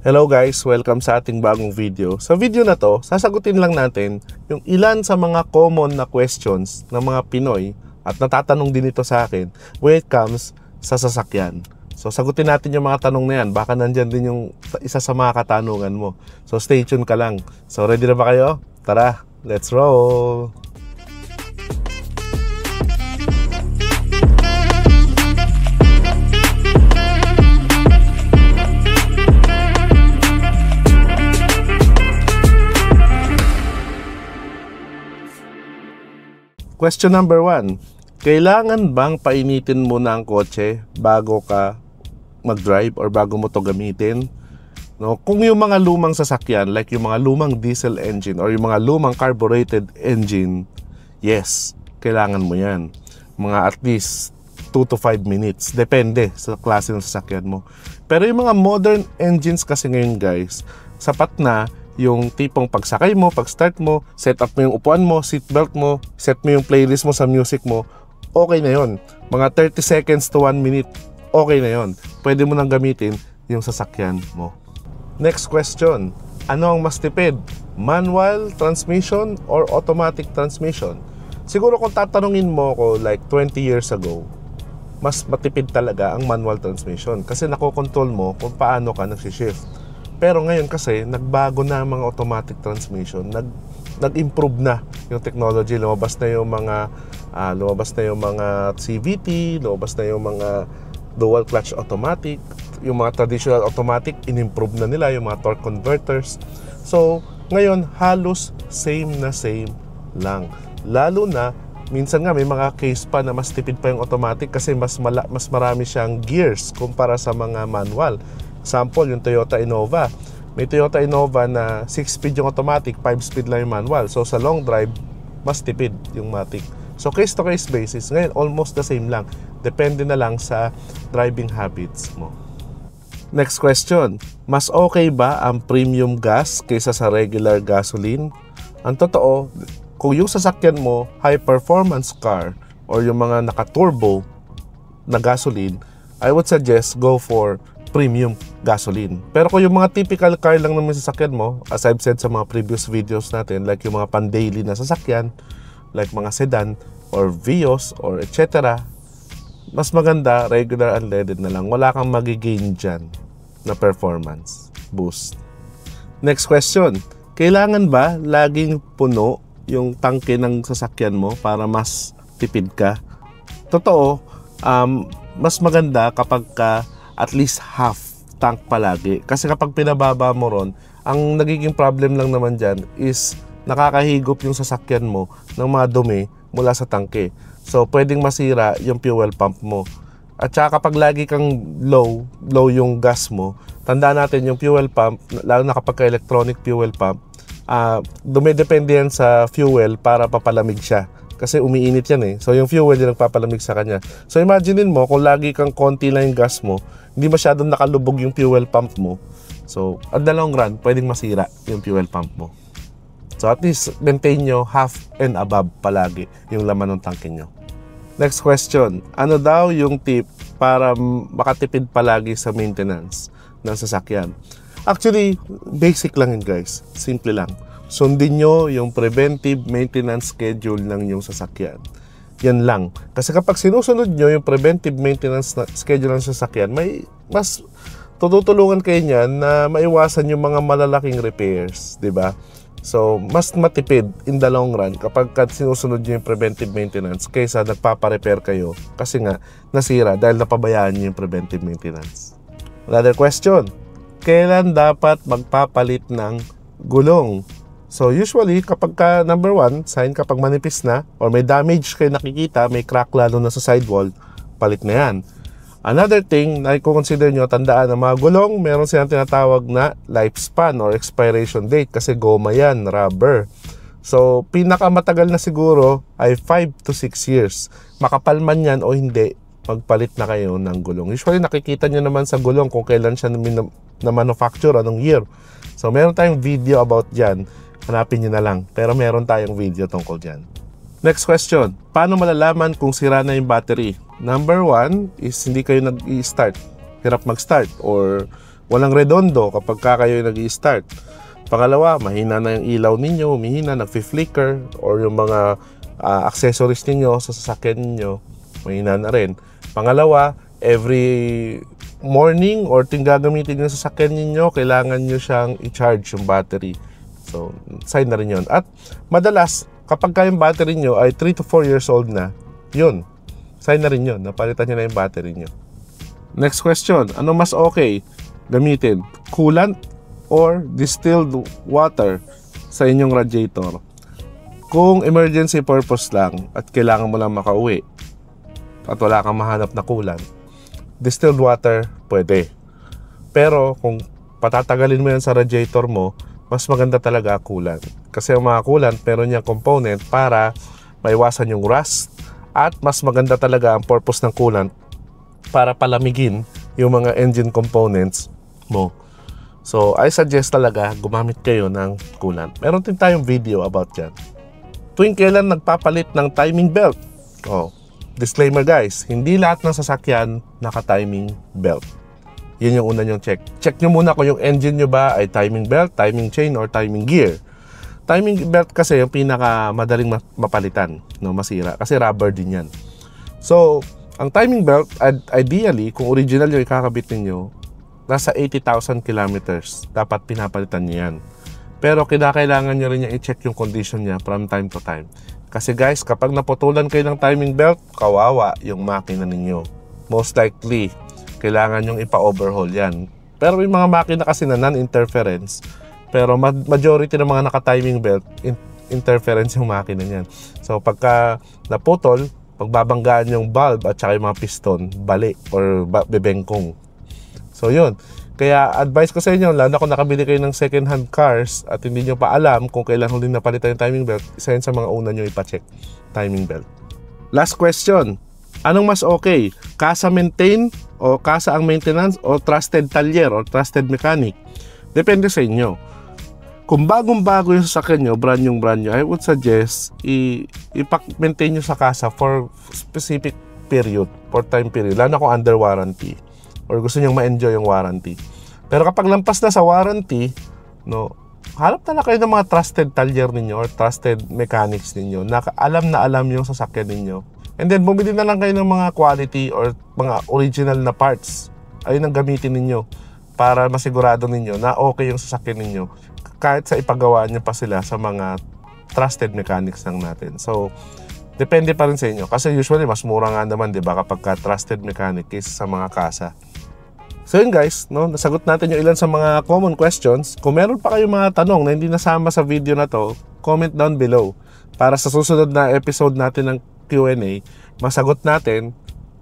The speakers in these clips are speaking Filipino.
Hello guys! Welcome sa ating bagong video. Sa video na to, sasagutin lang natin yung ilan sa mga common na questions ng mga Pinoy at natatanong din ito sa akin when it comes sa sasakyan. So sagutin natin yung mga tanong na yan. Baka nandyan din yung isa sa mga katanungan mo. So stay tuned ka lang. So ready na ba kayo? Tara, let's roll! Question number 1. Kailangan bang painitin muna ang kotse bago ka mag-drive or bago mo to gamitin? No, kung yung mga lumang sasakyan like yung mga lumang diesel engine or yung mga lumang carbureted engine, yes, kailangan mo yan. Mga at least 2 to 5 minutes. Depende sa klase ng sasakyan mo. Pero yung mga modern engines kasi ngayon guys, sapat na yung tipong pagsakay mo, pag-start mo, set up mo yung upuan mo, seatbelt mo, set mo yung playlist mo sa music mo, okay na yon. Mga 30 seconds to 1 minute, okay na yon. Pwede mo nang gamitin yung sasakyan mo. Next question. Ano ang mas tipid? Manual transmission or automatic transmission? Siguro kung tatanungin mo ko like 20 years ago, mas matipid talaga ang manual transmission kasi nakokontrol mo kung paano ka nagsishift. Pero ngayon kasi, nagbago na ang mga automatic transmission. Nag-improve na yung technology. Lumabas na yung mga CVT, lumabas na yung mga dual clutch automatic. Yung mga traditional automatic, in-improve na nila yung mga torque converters. So, ngayon, halos same na same lang. Lalo na, minsan nga may mga case pa na mas tipid pa yung automatic kasi mas marami siyang gears kumpara sa mga manual. Example, yung Toyota Innova. May Toyota Innova na 6-speed yung automatic, 5-speed lang yung manual. So, sa long drive, mas tipid yung matic. So, case-to-case basis. Ngayon, almost the same lang. Depende na lang sa driving habits mo. Next question. Mas okay ba ang premium gas kaysa sa regular gasoline? Ang totoo, kung yung sasakyan mo, high-performance car, or yung mga naka-turbo na gasoline, I would suggest go for premium gasoline. Pero kung yung mga typical car lang naman sasakyan mo, as I've said sa mga previous videos natin, like yung mga pan-daily na sasakyan, like mga sedan or Vios or etc., mas maganda regular unleaded na lang. Wala kang magigain dyan na performance boost. Next question. Kailangan ba laging puno yung tangke ng sasakyan mo para mas tipid ka? Totoo, mas maganda kapag at least half tank palagi. Kasi kapag pinababa mo ron, ang nagiging problem lang naman dyan is nakakahigop yung sasakyan mo ng mga dumi mula sa tangke. So, pwedeng masira yung fuel pump mo. At saka kapag lagi kang low yung gas mo, tandaan natin yung fuel pump, lalo na kapag electronic fuel pump, dumidepende yan sa fuel para papalamig siya. Kasi umiinit yan eh. So yung fuel yung nagpapalamig sa kanya. So imaginein mo kung lagi kang konti lang yung gas mo, hindi masyadong nakalubog yung fuel pump mo. So at the long run, pwedeng masira yung fuel pump mo. So at least maintain nyo half and above palagi yung laman ng tangke nyo. Next question. Ano daw yung tip para makatipid palagi sa maintenance ng sasakyan? Actually, basic lang yun guys. Simple lang. Sundin nyo yung preventive maintenance schedule ng yung sasakyan. Yan lang. Kasi kapag sinusunod nyo yung preventive maintenance schedule ng sasakyan, may mas tutulungan kayo niyan na maiwasan yung mga malalaking repairs, di ba? So, mas matipid in the long run kapag sinusunod nyo yung preventive maintenance kaysa nagpaparepair kayo kasi nga nasira dahil napabayaan nyo yung preventive maintenance. Another question. Kailan dapat magpapalit ng gulong? So usually kapag number 1, sign kapag manipis na or may damage kayo nakikita, may crack lalo na sa sidewall, palit na yan. Another thing na i-consider nyo, tandaan ng mga gulong, meron silang tinatawag na lifespan or expiration date kasi goma yan, rubber. So pinakamatagal na siguro ay 5 to 6 years. Makapal man yan o hindi, magpalit na kayo ng gulong. Usually nakikita nyo naman sa gulong kung kailan siya na manufacture, anong year. So meron tayong video about dyan. Hanapin nyo na lang. Pero meron tayong video tungkol dyan. Next question. Paano malalaman kung sira na yung battery? Number 1 is hindi kayo nag-i-start. Hirap mag-start or walang redondo kapag kayo nag-i-start. Pangalawa, mahina na yung ilaw ninyo, humihina, nag-flicker, or yung mga accessories ninyo sa sasakyan ninyo, mahina na rin. Pangalawa, every morning or ting gagamitin nyo sa sasakyan ninyo, kailangan nyo siyang i-charge yung battery. So, sign na rin yun. At madalas, kapag yung battery nyo ay 3 to 4 years old na, yun, sign na rin yun, napalitan nyo na yung battery nyo. Next question, ano mas okay gamitin? Coolant or distilled water sa inyong radiator? Kung emergency purpose lang at kailangan mo lang makauwi at wala kang mahanap na coolant, distilled water, pwede. Pero kung patatagalin mo yan sa radiator mo, mas maganda talaga coolant. Kasi ang mga coolant, meron niyang component para maiwasan yung rust. At mas maganda talaga ang purpose ng coolant para palamigin yung mga engine components mo. So, I suggest talaga gumamit kayo ng coolant. Meron din tayong video about yan. Tuwing kailan nagpapalit ng timing belt? Disclaimer guys, hindi lahat ng sasakyan naka-timing belt. Yun yung una nyong check. Check nyo muna kung yung engine nyo ba ay timing belt, timing chain, or timing gear. Timing belt kasi yung pinakamadaling mapalitan, no, masira. Kasi rubber din yan. So, ang timing belt, ideally, kung original yung ikakabit ninyo, nasa 80,000 kilometers. Dapat pinapalitan nyo yan. Pero kinakailangan nyo rin yung i-check yung condition niya from time to time. Kasi guys, kapag naputulan kayo ng timing belt, kawawa yung makina ninyo. Most likely, kailangan nyong ipa-overhaul yan. Pero may mga makina kasi na non-interference. Pero majority ng mga naka-timing belt, interference yung makina niyan. So pagka naputol, pagbabanggaan yung valve at saka yung mga piston, bali or bebengkong. So yun. Kaya advice ko sa inyo, lalo na kung nakabili kayo ng second-hand cars at hindi nyo pa alam kung kailan huling napalitan yung timing belt, isa yun sa mga una nyo ipacheck, timing belt. Last question. Anong mas okay? Kasa maintain o kasa ang maintenance o trusted talyer or trusted mechanic? Depende sa inyo. Kung bagong-bago yung sasakyan nyo, brand new, I would suggest ipak-maintain nyo sa kasa for specific period, for time period, lalo na kung under warranty or gusto nyo ma-enjoy yung warranty. Pero kapag lampas na sa warranty, no, hanap na kayo ng mga trusted talyer ninyo or trusted mechanics ninyo na alam yung sasakyan ninyo. And then, bumili na lang kayo ng mga quality or mga original na parts. Ayun ang gamitin ninyo para masigurado ninyo na okay yung sasakyan ninyo kahit sa ipagawa nyo pa sila sa mga trusted mechanics lang natin. So, depende pa rin sa inyo. Kasi usually, mas mura nga naman, di ba, kapag trusted mechanic kaysa sa mga kasa. So yun guys, no, nasagot natin yung ilan sa mga common questions. Kung meron pa kayong mga tanong na hindi nasama sa video na to, comment down below. Para sa susunod na episode natin ng Q&A, masagot natin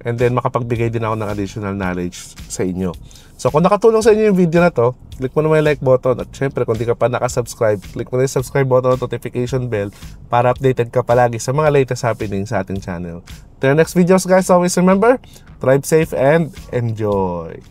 and then makapagbigay din ako ng additional knowledge sa inyo. So kung nakatulong sa inyo yung video na to, click mo na yung like button at syempre kung di ka pa nakasubscribe, click mo na yung subscribe button at notification bell para updated ka palagi sa mga latest happenings sa ating channel. Till next videos guys, always remember, drive safe and enjoy!